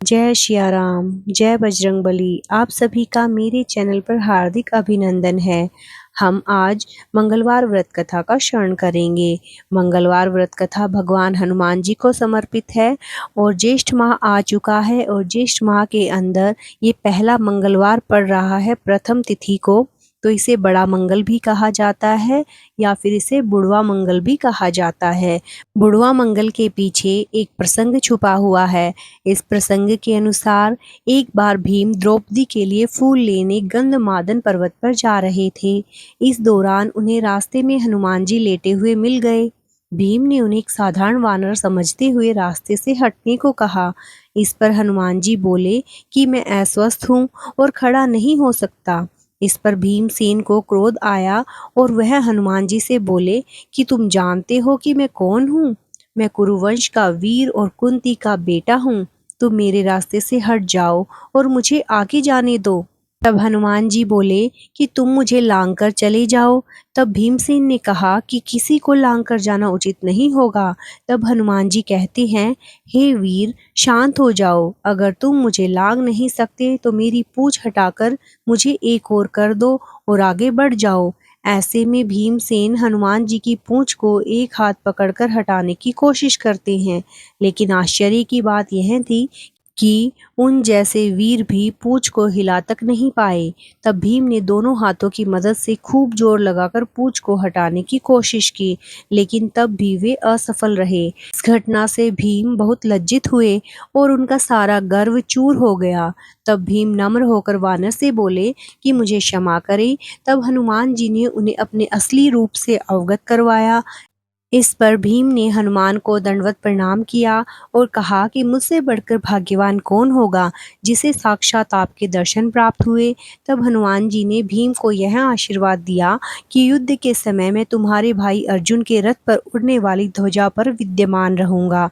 जय सिया राम, जय बजरंगबली। आप सभी का मेरे चैनल पर हार्दिक अभिनंदन है। हम आज मंगलवार व्रत कथा का श्रवण करेंगे। मंगलवार व्रत कथा भगवान हनुमान जी को समर्पित है और ज्येष्ठ माह आ चुका है और ज्येष्ठ माह के अंदर ये पहला मंगलवार पड़ रहा है प्रथम तिथि को, तो इसे बड़ा मंगल भी कहा जाता है या फिर इसे बुढ़वा मंगल भी कहा जाता है। बुढ़वा मंगल के पीछे एक प्रसंग छुपा हुआ है। इस प्रसंग के अनुसार एक बार भीम द्रौपदी के लिए फूल लेने गंधमादन पर्वत पर जा रहे थे। इस दौरान उन्हें रास्ते में हनुमान जी लेटे हुए मिल गए। भीम ने उन्हें एक साधारण वानर समझते हुए रास्ते से हटने को कहा। इस पर हनुमान जी बोले कि मैं अस्वस्थ हूँ और खड़ा नहीं हो सकता। इस पर भीमसेन को क्रोध आया और वह हनुमान जी से बोले कि तुम जानते हो कि मैं कौन हूँ? मैं कुरुवंश का वीर और कुंती का बेटा हूँ। तुम मेरे रास्ते से हट जाओ और मुझे आगे जाने दो। तब हनुमान जी बोले कि तुम मुझे लांग कर चले जाओ। तब भीमसेन ने कहा कि किसी को लांग कर जाना उचित नहीं होगा। तब हनुमान जी कहते हैं, हे वीर, शांत हो जाओ। अगर तुम मुझे लांग नहीं सकते तो मेरी पूंछ हटाकर मुझे एक ओर कर दो और आगे बढ़ जाओ। ऐसे में भीमसेन हनुमान जी की पूंछ को एक हाथ पकड़कर हटाने की कोशिश करते हैं, लेकिन आश्चर्य की बात यह थी कि उन जैसे वीर भी पूंछ को हिला तक नहीं पाए। तब भीम ने दोनों हाथों की मदद से खूब जोर लगाकर पूंछ को हटाने की कोशिश की, लेकिन तब भी वे असफल रहे। इस घटना से भीम बहुत लज्जित हुए और उनका सारा गर्व चूर हो गया। तब भीम नम्र होकर वानर से बोले कि मुझे क्षमा करें। तब हनुमान जी ने उन्हें अपने असली रूप से अवगत करवाया। इस पर भीम ने हनुमान को दंडवत प्रणाम किया और कहा कि मुझसे बढ़कर भाग्यवान कौन होगा जिसे साक्षात आपके दर्शन प्राप्त हुए। तब हनुमान जी ने भीम को यह आशीर्वाद दिया कि युद्ध के समय मैं तुम्हारे भाई अर्जुन के रथ पर उड़ने वाली ध्वजा पर विद्यमान रहूंगा।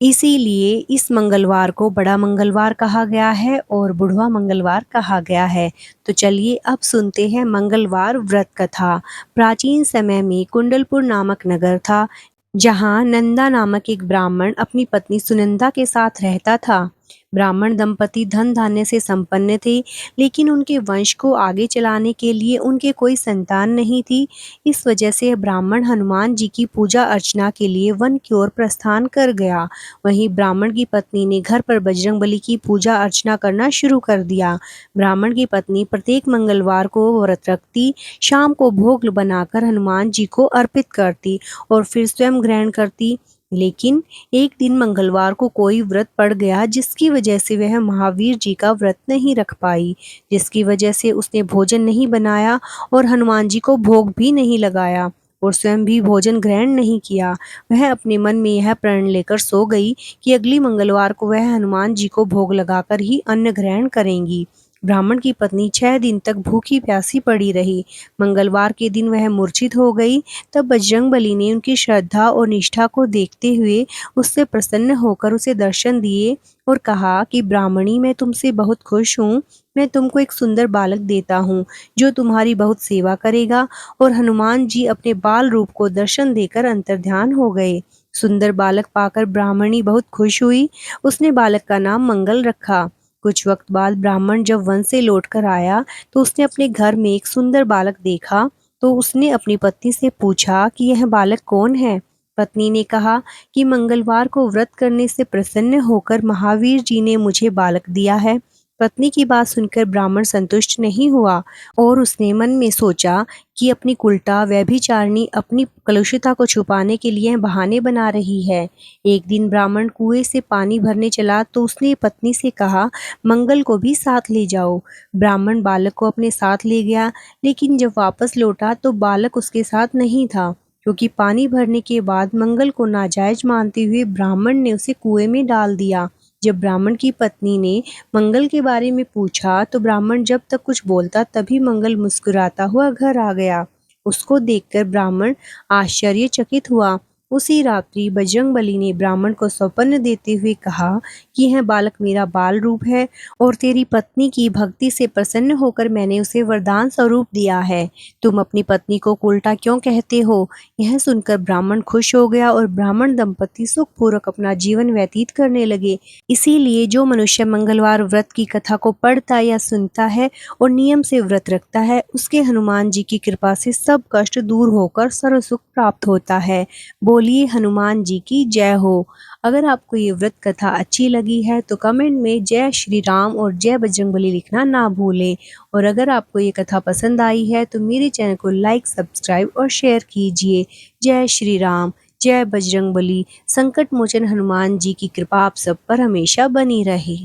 इसीलिए इस मंगलवार को बड़ा मंगलवार कहा गया है और बुढ़वा मंगलवार कहा गया है। तो चलिए अब सुनते हैं मंगलवार व्रत कथा। प्राचीन समय में कुंडलपुर नामक नगर था, जहाँ नंदा नामक एक ब्राह्मण अपनी पत्नी सुनंदा के साथ रहता था। ब्राह्मण दंपति धन धान्य से संपन्न थे, लेकिन उनके वंश को आगे चलाने के लिए उनके कोई संतान नहीं थी। इस वजह से ब्राह्मण हनुमान जी की पूजा अर्चना के लिए वन की ओर प्रस्थान कर गया। वहीं ब्राह्मण की पत्नी ने घर पर बजरंगबली की पूजा अर्चना करना शुरू कर दिया। ब्राह्मण की पत्नी प्रत्येक मंगलवार को व्रत रखती, शाम को भोग बनाकर हनुमान जी को अर्पित करती और फिर स्वयं ग्रहण करती। लेकिन एक दिन मंगलवार को कोई व्रत पड़ गया, जिसकी वजह से वह महावीर जी का व्रत नहीं रख पाई, जिसकी वजह से उसने भोजन नहीं बनाया और हनुमान जी को भोग भी नहीं लगाया और स्वयं भी भोजन ग्रहण नहीं किया। वह अपने मन में यह प्रण लेकर सो गई कि अगली मंगलवार को वह हनुमान जी को भोग लगाकर ही अन्न ग्रहण करेंगी। ब्राह्मण की पत्नी 6 दिन तक भूखी प्यासी पड़ी रही। मंगलवार के दिन वह मूर्छित हो गई। तब बजरंगबली ने उनकी श्रद्धा और निष्ठा को देखते हुए उससे प्रसन्न होकर उसे दर्शन दिए और कहा कि ब्राह्मणी, मैं तुमसे बहुत खुश हूँ। मैं तुमको एक सुंदर बालक देता हूँ जो तुम्हारी बहुत सेवा करेगा। और हनुमान जी अपने बाल रूप को दर्शन देकर अंतर्ध्यान हो गए। सुंदर बालक पाकर ब्राह्मणी बहुत खुश हुई। उसने बालक का नाम मंगल रखा। कुछ वक्त बाद ब्राह्मण जब वन से लौटकर आया तो उसने अपने घर में एक सुंदर बालक देखा। तो उसने अपनी पत्नी से पूछा कि यह बालक कौन है। पत्नी ने कहा कि मंगलवार को व्रत करने से प्रसन्न होकर महावीर जी ने मुझे बालक दिया है। पत्नी की बात सुनकर ब्राह्मण संतुष्ट नहीं हुआ और उसने मन में सोचा कि अपनी कुलटा व्यभिचारिणी अपनी कलुषिता को छुपाने के लिए बहाने बना रही है। एक दिन ब्राह्मण कुएं से पानी भरने चला तो उसने पत्नी से कहा, मंगल को भी साथ ले जाओ। ब्राह्मण बालक को अपने साथ ले गया, लेकिन जब वापस लौटा तो बालक उसके साथ नहीं था, क्योंकि पानी भरने के बाद मंगल को नाजायज मानते हुए ब्राह्मण ने उसे कुएं में डाल दिया। जब ब्राह्मण की पत्नी ने मंगल के बारे में पूछा तो ब्राह्मण जब तक कुछ बोलता तभी मंगल मुस्कुराता हुआ घर आ गया। उसको देखकर ब्राह्मण आश्चर्यचकित हुआ उसी रात्रि बजरंगबली ने ब्राह्मण को सौपन्न देते हुए कहा कि यह बालक मेरा बाल रूप है और तेरी पत्नी की भक्ति से प्रसन्न होकर मैंने उसे वरदान स्वरूप दिया है। तुम अपनी पत्नी को उल्टा क्यों कहते हो? यह सुनकर ब्राह्मण खुश हो गया और ब्राह्मण दंपति सुखपूर्वक अपना जीवन व्यतीत करने लगे। इसीलिए जो मनुष्य मंगलवार व्रत की कथा को पढ़ता या सुनता है और नियम से व्रत रखता है, उसके हनुमान जी की कृपा से सब कष्ट दूर होकर सर्व सुख प्राप्त होता है। बोलिए हनुमान जी की जय हो। अगर आपको ये व्रत कथा अच्छी लगी है तो कमेंट में जय श्री राम और जय बजरंगबली लिखना ना भूलें। और अगर आपको ये कथा पसंद आई है तो मेरे चैनल को लाइक, सब्सक्राइब और शेयर कीजिए। जय श्री राम, जय बजरंगबली। संकट मोचन हनुमान जी की कृपा आप सब पर हमेशा बनी रहे।